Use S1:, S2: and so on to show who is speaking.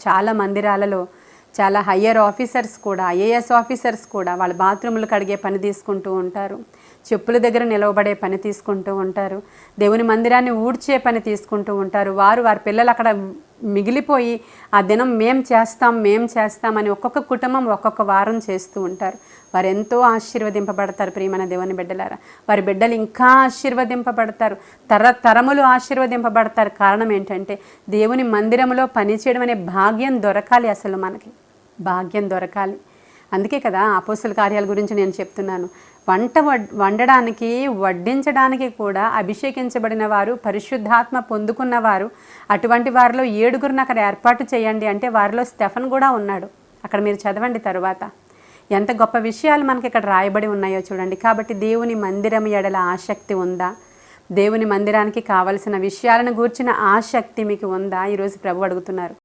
S1: చాలా మందిరాలలో చాలా higher officers కూడా, ఐఏఎస్ ఆఫీసర్స్ కూడా వాళ్ళ బాత్రూములు కడిగే పని తీసుకుంటూ ఉంటారు, చెప్పుల దగ్గర నిలవబడే పని తీసుకుంటూ ఉంటారు, దేవుని మందిరాన్ని ఊడ్చే పని తీసుకుంటూ ఉంటారు. వారి పిల్లలు అక్కడ మిగిలిపోయి ఆ దినం మేం చేస్తామని ఒక్కొక్క కుటుంబం ఒక్కొక్క వారం చేస్తూ ఉంటారు. వారు ఎంతో ఆశీర్వదింపబడతారు. ప్రియమైన దేవుని బిడ్డలారా, వారి బిడ్డలు ఇంకా ఆశీర్వదింపబడతారు, తరతరములు ఆశీర్వదింపబడతారు. కారణం ఏంటంటే దేవుని మందిరంలో పనిచేయడం అనే భాగ్యం దొరకాలి. అసలు మనకి భాగ్యం దొరకాలి. అందుకే కదా అపోస్తల కార్యాల గురించి నేను చెప్తున్నాను. వండడానికి వడ్డించడానికి కూడా అభిషేకించబడిన వారు, పరిశుద్ధాత్మ పొందుకున్నవారు, అటువంటి వారిలో 7గురిని అక్కడ ఏర్పాటు చేయండి అంటే వారిలో స్టెఫన్ కూడా ఉన్నాడు. అక్కడ మీరు చదవండి తరువాత. ఎంత గొప్ప విషయాలు మనకి ఇక్కడ రాయబడి ఉన్నాయో చూడండి. కాబట్టి దేవుని మందిరం ఎడల ఆసక్తి ఉందా? దేవుని మందిరానికి కావలసిన విషయాలను గూర్చిన ఆసక్తి మీకు ఉందా? ఈరోజు ప్రభు అడుగుతున్నారు.